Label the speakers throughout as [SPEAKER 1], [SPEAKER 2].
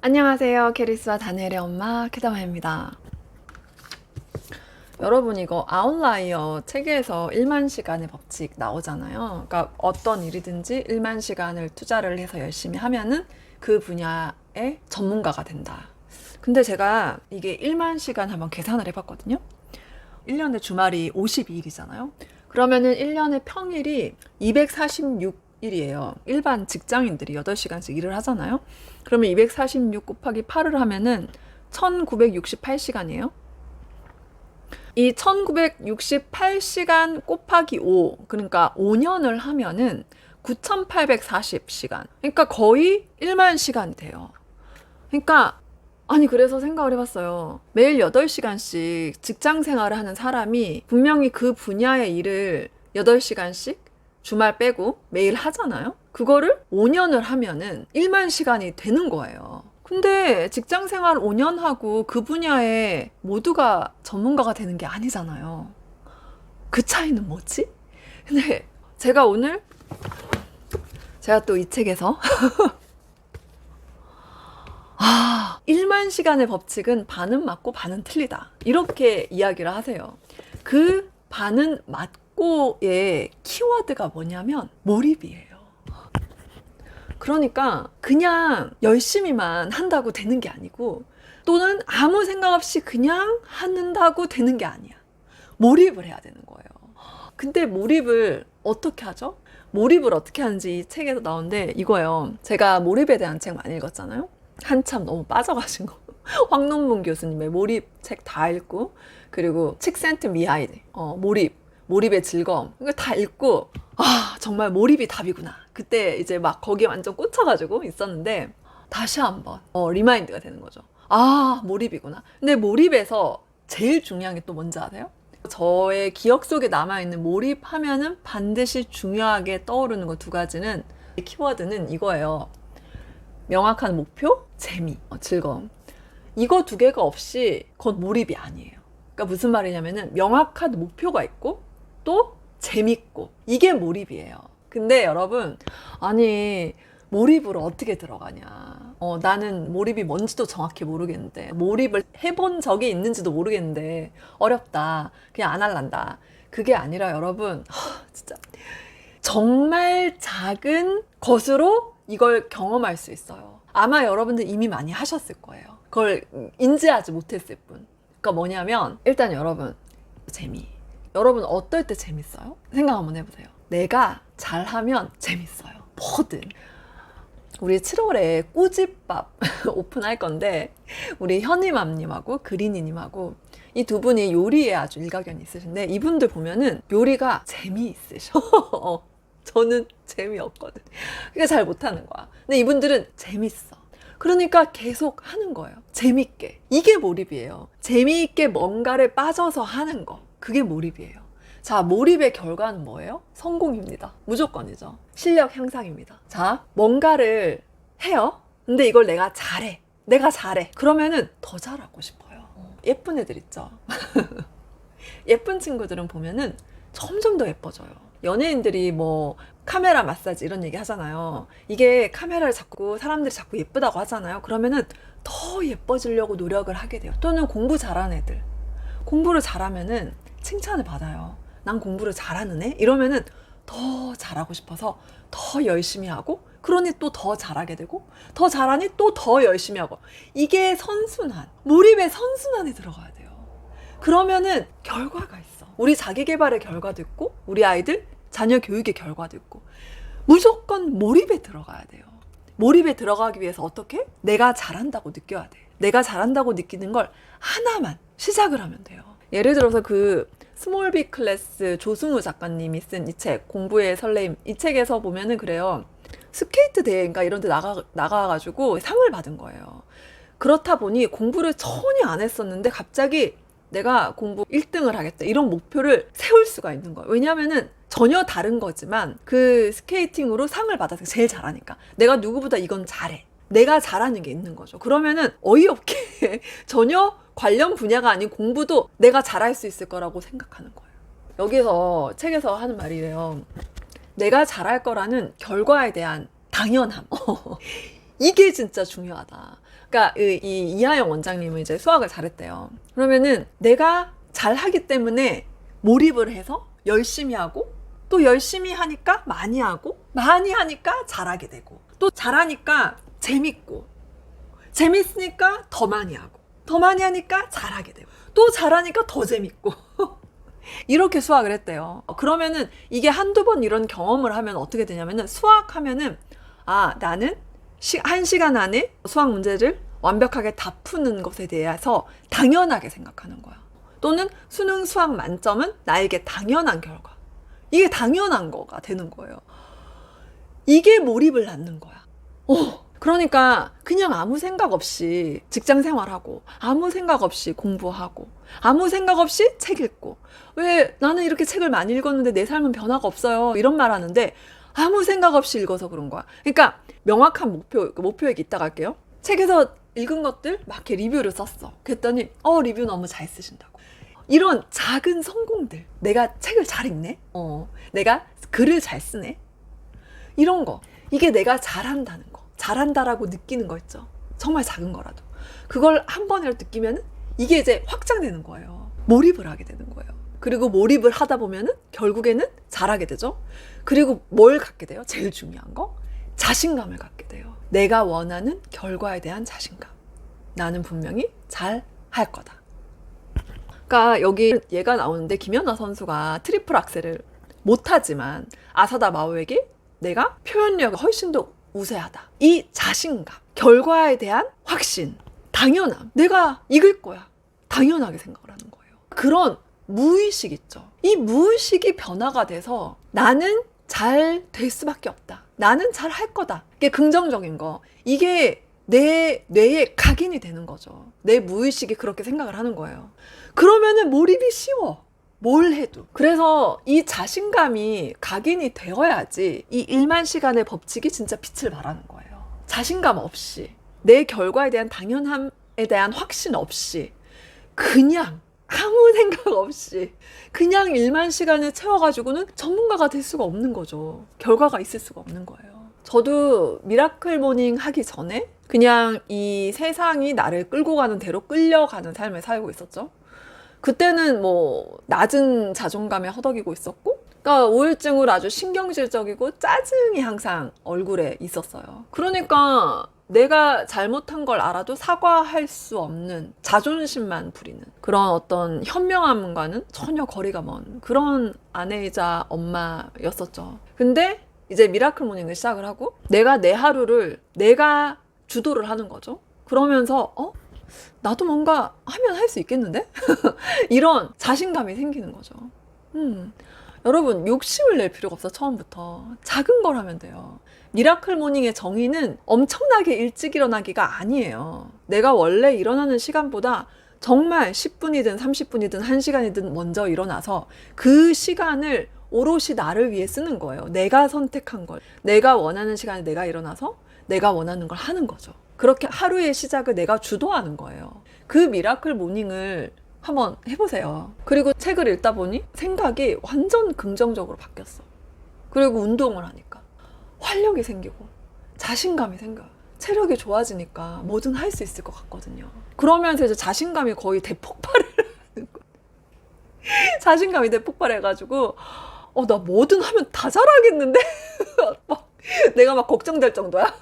[SPEAKER 1] 안녕하세요. 캐리스와 다니엘의 엄마 캐다마입니다. 여러분 이거 아웃라이어 책에서 1만 시간의 법칙 나오잖아요. 그러니까 어떤 일이든지 1만 시간을 투자를 해서 열심히 하면은 그 분야의 전문가가 된다. 근데 제가 이게 1만 시간 한번 계산을 해봤거든요. 1년에 주말이 52일이잖아요. 그러면은 1년의 평일이 246일이에요. 일반 직장인들이 8시간씩 일을 하잖아요. 그러면 246 곱하기 8을 하면은 1968시간이에요. 이 1968시간 곱하기 5, 그러니까 5년을 하면은 9840시간. 그러니까 거의 1만 시간이 돼요. 그러니까 아니 그래서 생각을 해봤어요. 매일 8시간씩 직장 생활을 하는 사람이 분명히 그 분야의 일을 8시간씩 주말 빼고 매일 하잖아요. 그거를 5년을 하면은 1만 시간이 되는 거예요. 근데 직장 생활 5년 하고 그 분야에 모두가 전문가가 되는 게 아니잖아요. 그 차이는 뭐지? 근데 제가 또 이 책에서 1만 시간의 법칙은 반은 맞고 반은 틀리다. 이렇게 이야기를 하세요. 그 반은 맞고의 키워드가 뭐냐면 몰입이에요. 그러니까 그냥 열심히만 한다고 되는 게 아니고 또는 아무 생각 없이 그냥 한다고 되는 게 아니야. 몰입을 해야 되는 거예요. 근데 몰입을 어떻게 하죠? 몰입을 어떻게 하는지 이 책에서 나오는데 이거예요. 제가 몰입에 대한 책 많이 읽었잖아요. 한참 너무 빠져가지고 황논문 교수님의 몰입 책 다 읽고 그리고 칙센트 미하일 몰입의 즐거움 이거 다 읽고 정말 몰입이 답이구나. 그때 이제 막 거기에 완전 꽂혀가지고 있었는데 다시 한번 리마인드가 되는 거죠. 몰입이구나. 근데 몰입에서 제일 중요한 게 또 뭔지 아세요? 저의 기억 속에 남아있는 몰입하면은 반드시 중요하게 떠오르는 거 두 가지는 키워드는 이거예요. 명확한 목표, 재미, 즐거움. 이거 두 개가 없이 그건 몰입이 아니에요. 그러니까 무슨 말이냐면은 명확한 목표가 있고 또 재밌고 이게 몰입이에요. 근데 여러분 아니 몰입으로 어떻게 들어가냐. 나는 몰입이 뭔지도 정확히 모르겠는데 몰입을 해본 적이 있는지도 모르겠는데 어렵다. 그냥 안 할란다. 그게 아니라 여러분 진짜 정말 작은 것으로 이걸 경험할 수 있어요. 아마 여러분들 이미 많이 하셨을 거예요. 그걸 인지하지 못했을 뿐. 그러니까 뭐냐면 일단 여러분 재미. 여러분 어떨 때 재밌어요? 생각 한번 해보세요. 내가 잘하면 재밌어요. 뭐든. 우리 7월에 꾸집밥 오픈할 건데 우리 현이맘님하고 그린이님하고 이 두 분이 요리에 아주 일가견이 있으신데 이분들 보면은 요리가 재미있으셔. 저는 재미없거든. 그러니까 잘 못하는 거야. 근데 이분들은 재밌어. 그러니까 계속 하는 거예요. 재밌게. 이게 몰입이에요. 재미있게 뭔가를 빠져서 하는 거. 그게 몰입이에요. 자, 몰입의 결과는 뭐예요? 성공입니다. 무조건이죠. 실력 향상입니다. 자, 뭔가를 해요. 근데 이걸 내가 잘해. 그러면은 더 잘하고 싶어요. 예쁜 애들 있죠? 예쁜 친구들은 보면은 점점 더 예뻐져요. 연예인들이 뭐 카메라 마사지 이런 얘기 하잖아요. 이게 카메라를 잡고 사람들이 자꾸 예쁘다고 하잖아요. 그러면은 더 예뻐지려고 노력을 하게 돼요. 또는 공부 잘하는 애들. 공부를 잘하면은 칭찬을 받아요. 난 공부를 잘하는 애? 이러면은 더 잘하고 싶어서 더 열심히 하고 그러니 또 더 잘하게 되고 더 잘하니 또 더 열심히 하고 이게 선순환. 몰입의 선순환에 들어가야 돼요. 그러면은 결과가 있어. 우리 자기계발의 결과도 있고 우리 아이들 자녀 교육의 결과도 있고 무조건 몰입에 들어가야 돼요. 몰입에 들어가기 위해서 어떻게? 내가 잘한다고 느껴야 돼. 내가 잘한다고 느끼는 걸 하나만 시작을 하면 돼요. 예를 들어서 그 스몰 빅 클래스 조승우 작가님이 쓴 이 책 공부의 설레임 이 책에서 보면은 그래요. 스케이트 대회인가 이런 데 나가가지고 상을 받은 거예요. 그렇다 보니 공부를 전혀 안 했었는데 갑자기 내가 공부 1등을 하겠다 이런 목표를 세울 수가 있는 거예요. 왜냐면은 전혀 다른 거지만 그 스케이팅으로 상을 받아서 제일 잘하니까 내가 누구보다 이건 잘해. 내가 잘하는 게 있는 거죠. 그러면은 어이없게 전혀 관련 분야가 아닌 공부도 내가 잘할 수 있을 거라고 생각하는 거예요. 여기서 책에서 하는 말이래요. 내가 잘할 거라는 결과에 대한 당연함. 이게 진짜 중요하다. 그러니까 이 이하영 원장님은 이제 수학을 잘했대요. 그러면은 내가 잘하기 때문에 몰입을 해서 열심히 하고, 또 열심히 하니까 많이 하고, 많이 하니까 잘하게 되고, 또 잘하니까 재밌고, 재밌으니까 더 많이 하고, 더 많이 하니까 잘하게 되고, 또 잘하니까 더 재밌고 이렇게 수학을 했대요. 그러면은 이게 한두 번 이런 경험을 하면 어떻게 되냐면은, 수학하면은 나는 1시간 안에 수학 문제를 완벽하게 다 푸는 것에 대해서 당연하게 생각하는 거야. 또는 수능 수학 만점은 나에게 당연한 결과. 이게 당연한 거가 되는 거예요. 이게 몰입을 낳는 거야. 그러니까 그냥 아무 생각 없이 직장 생활하고, 아무 생각 없이 공부하고, 아무 생각 없이 책 읽고, 왜 나는 이렇게 책을 많이 읽었는데 내 삶은 변화가 없어요, 이런 말 하는데 아무 생각 없이 읽어서 그런 거야. 그러니까 명확한 목표 얘기 이따가 할게요. 책에서 읽은 것들 막 이렇게 리뷰를 썼어. 그랬더니 리뷰 너무 잘 쓰신다고. 이런 작은 성공들, 내가 책을 잘 읽네, 내가 글을 잘 쓰네, 이런 거, 이게 내가 잘한다는 거, 잘한다라고 느끼는 거 있죠. 정말 작은 거라도 그걸 한 번이라도 느끼면 이게 이제 확장되는 거예요. 몰입을 하게 되는 거예요. 그리고 몰입을 하다 보면은 결국에는 잘하게 되죠. 그리고 뭘 갖게 돼요? 제일 중요한 거, 자신감을 갖게 돼요. 내가 원하는 결과에 대한 자신감. 나는 분명히 잘 할 거다. 그러니까 여기 얘가 나오는데, 김연아 선수가 트리플 악셀을 못하지만 아사다 마오에게 내가 표현력이 훨씬 더 우세하다. 이 자신감, 결과에 대한 확신, 당연함, 내가 이길 거야, 당연하게 생각을 하는 거예요. 그런 무의식 있죠. 이 무의식이 변화가 돼서 나는 잘 될 수밖에 없다, 나는 잘 할 거다, 이게 긍정적인 거, 이게 내 뇌에 각인이 되는 거죠. 내 무의식이 그렇게 생각을 하는 거예요. 그러면은 몰입이 쉬워, 뭘 해도. 그래서 이 자신감이 각인이 되어야지 이 1만 시간의 법칙이 진짜 빛을 발하는 거예요. 자신감 없이, 내 결과에 대한 당연함에 대한 확신 없이, 그냥 아무 생각 없이 그냥 1만 시간을 채워가지고는 전문가가 될 수가 없는 거죠. 결과가 있을 수가 없는 거예요. 저도 미라클 모닝 하기 전에 그냥 이 세상이 나를 끌고 가는 대로 끌려가는 삶을 살고 있었죠. 그때는 뭐 낮은 자존감에 허덕이고 있었고, 그러니까 우울증으로 아주 신경질적이고 짜증이 항상 얼굴에 있었어요. 그러니까 내가 잘못한 걸 알아도 사과할 수 없는, 자존심만 부리는 그런 어떤 현명함과는 전혀 거리가 먼 그런 아내이자 엄마였었죠. 근데 이제 미라클 모닝을 시작을 하고 내가 내 하루를 내가 주도를 하는 거죠. 그러면서 나도 뭔가 하면 할 수 있겠는데? 이런 자신감이 생기는 거죠. 여러분, 욕심을 낼 필요가 없어. 처음부터 작은 걸 하면 돼요. 미라클 모닝의 정의는 엄청나게 일찍 일어나기가 아니에요. 내가 원래 일어나는 시간보다 정말 10분이든 30분이든 1시간이든 먼저 일어나서 그 시간을 오롯이 나를 위해 쓰는 거예요. 내가 선택한 걸, 내가 원하는 시간에 내가 일어나서 내가 원하는 걸 하는 거죠. 그렇게 하루의 시작을 내가 주도하는 거예요. 그 미라클 모닝을 한번 해보세요. 그리고 책을 읽다 보니 생각이 완전 긍정적으로 바뀌었어. 그리고 운동을 하니까 활력이 생기고 자신감이 생겨요. 체력이 좋아지니까 뭐든 할 수 있을 것 같거든요. 그러면서 이제 자신감이 거의 대폭발을 하는 거예요. 자신감이 대폭발해가지고 나 뭐든 하면 다 잘하겠는데? 내가 막 걱정될 정도야.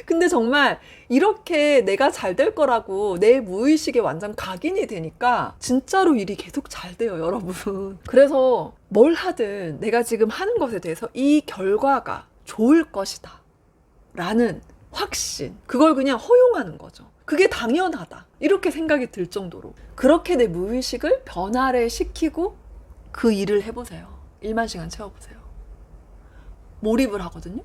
[SPEAKER 1] 근데 정말 이렇게 내가 잘 될 거라고 내 무의식에 완전 각인이 되니까 진짜로 일이 계속 잘 돼요, 여러분. 그래서 뭘 하든 내가 지금 하는 것에 대해서 이 결과가 좋을 것이다 라는 확신, 그걸 그냥 허용하는 거죠. 그게 당연하다, 이렇게 생각이 들 정도로. 그렇게 내 무의식을 변화를 시키고 그 일을 해보세요. 1만 시간 채워보세요. 몰입을 하거든요.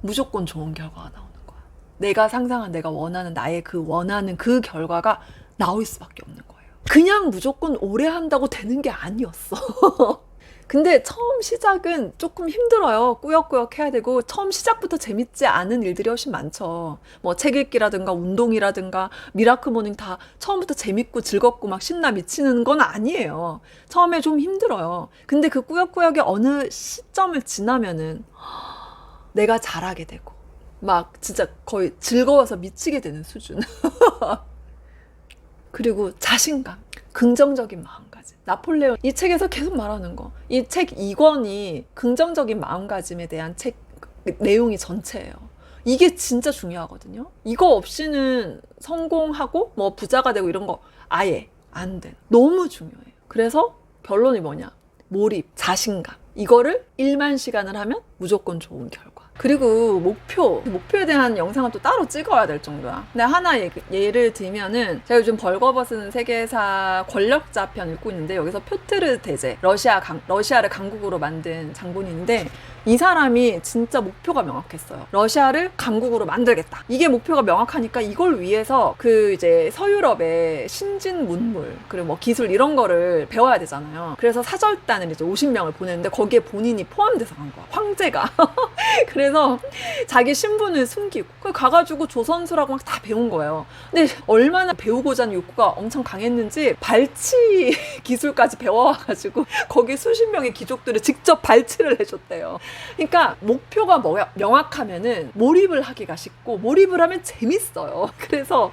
[SPEAKER 1] 무조건 좋은 결과가 나오는 거야. 내가 상상한, 내가 원하는, 나의 그 원하는 그 결과가 나올 수밖에 없는 거예요. 그냥 무조건 오래 한다고 되는 게 아니었어. 근데 처음 시작은 조금 힘들어요. 꾸역꾸역 해야 되고, 처음 시작부터 재밌지 않은 일들이 훨씬 많죠. 뭐 책 읽기라든가 운동이라든가 미라클 모닝 다 처음부터 재밌고 즐겁고 막 신나 미치는 건 아니에요. 처음에 좀 힘들어요. 근데 그 꾸역꾸역의 어느 시점을 지나면은 내가 잘하게 되고, 막 진짜 거의 즐거워서 미치게 되는 수준. 그리고 자신감, 긍정적인 마음가짐. 나폴레옹 이 책에서 계속 말하는 거. 이 책 2권이 긍정적인 마음가짐에 대한 책 내용이 전체예요. 이게 진짜 중요하거든요. 이거 없이는 성공하고 뭐 부자가 되고 이런 거 아예 안 돼. 너무 중요해요. 그래서 결론이 뭐냐? 몰입, 자신감. 이거를 1만 시간을 하면 무조건 좋은 결과. 그리고 목표에 대한 영상은 또 따로 찍어야 될 정도야. 근데 하나 예를 들면은 제가 요즘 벌거벗은 세계사 권력자 편 읽고 있는데 여기서 표트르 대제, 러시아를 강국으로 만든 장본인인데 이 사람이 진짜 목표가 명확했어요. 러시아를 강국으로 만들겠다. 이게 목표가 명확하니까 이걸 위해서 그 이제 서유럽의 신진 문물 그리고 뭐 기술 이런 거를 배워야 되잖아요. 그래서 사절단을 이제 50명을 보냈는데 거기에 본인이 포함돼서 간 거야. 황제가. 그래서 자기 신분을 숨기고 가가지고 조선수라고 막 다 배운 거예요. 근데 얼마나 배우고자 하는 욕구가 엄청 강했는지 발치 기술까지 배워와가지고 거기 수십 명의 귀족들을 직접 발치를 해줬대요. 그러니까 목표가 명확하면은 몰입을 하기가 쉽고 몰입을 하면 재밌어요. 그래서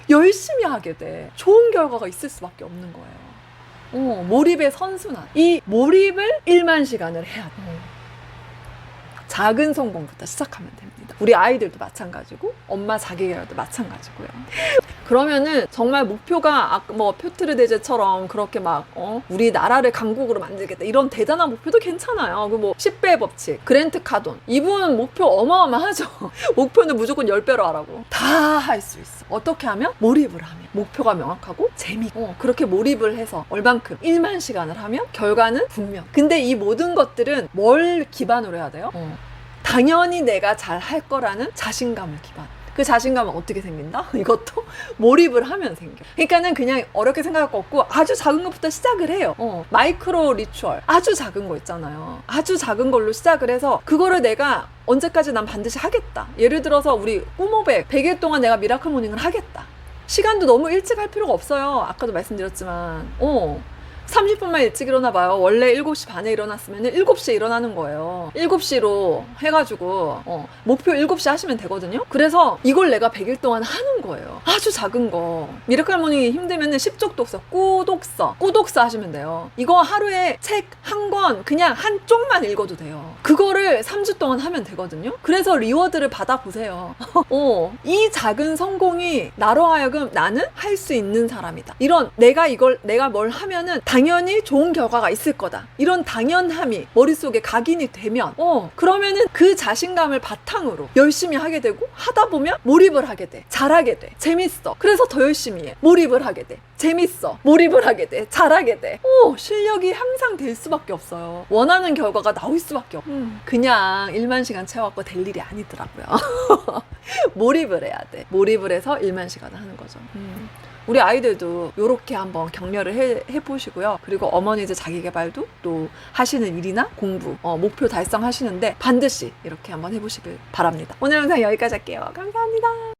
[SPEAKER 1] 열심히 하게 돼. 좋은 결과가 있을 수밖에 없는 거예요. 몰입의 선순환. 이 몰입을 1만 시간을 해야 돼. 작은 성공부터 시작하면 됩니다. 우리 아이들도 마찬가지고 엄마 자기계발도 마찬가지고요. 그러면은 정말 목표가 뭐 표트르 대제처럼 그렇게 막 우리나라를 강국으로 만들겠다 이런 대단한 목표도 괜찮아요. 그 뭐 10배의 법칙, 그랜트 카돈 이분 목표 어마어마하죠. 목표는 무조건 10배로 하라고. 다 할 수 있어. 어떻게 하면? 몰입을 하면. 목표가 명확하고 재밌고 그렇게 몰입을 해서 얼만큼 1만 시간을 하면 결과는 분명. 근데 이 모든 것들은 뭘 기반으로 해야 돼요? 당연히 내가 잘 할 거라는 자신감을 기반. 그 자신감은 어떻게 생긴다? 이것도 몰입을 하면 생겨. 그러니까는 그냥 어렵게 생각할 거 없고 아주 작은 것부터 시작을 해요. 마이크로 리추얼. 아주 작은 거 있잖아요. 아주 작은 걸로 시작을 해서 그거를 내가 언제까지 난 반드시 하겠다. 예를 들어서 우리 꼬모백 100일 동안 내가 미라클 모닝을 하겠다. 시간도 너무 일찍 할 필요가 없어요. 아까도 말씀드렸지만 30분만 일찍 일어나 봐요. 원래 7시 반에 일어났으면 7시에 일어나는 거예요. 7시로 해가지고 목표 7시 하시면 되거든요. 그래서 이걸 내가 100일 동안 하는 거예요. 아주 작은 거. 미라클 모닝이 힘들면 10쪽 독서, 꾸독서 하시면 돼요. 이거 하루에 책 한 권 그냥 한쪽만 읽어도 돼요. 그거를 3주 동안 하면 되거든요. 그래서 리워드를 받아보세요. 이 작은 성공이 나로 하여금 나는 할 수 있는 사람이다. 이런 내가 뭘 하면은 당연히 좋은 결과가 있을 거다. 이런 당연함이 머릿속에 각인이 되면 그러면은 그 자신감을 바탕으로 열심히 하게 되고 하다 보면 몰입을 하게 돼. 잘하게 돼. 재밌어. 그래서 더 열심히 해. 몰입을 하게 돼. 재밌어. 몰입을 하게 돼. 잘하게 돼. 실력이 향상될 수밖에 없어요. 원하는 결과가 나올 수밖에 없어. 그냥 1만 시간 채워갖고 될 일이 아니더라고요. 몰입을 해야 돼. 몰입을 해서 1만 시간을 하는 거죠. 우리 아이들도 이렇게 한번 격려를 해보시고요. 그리고 어머니들 자기계발도 또 하시는 일이나 공부, 목표 달성하시는데 반드시 이렇게 한번 해보시길 바랍니다. 오늘 영상 여기까지 할게요. 감사합니다.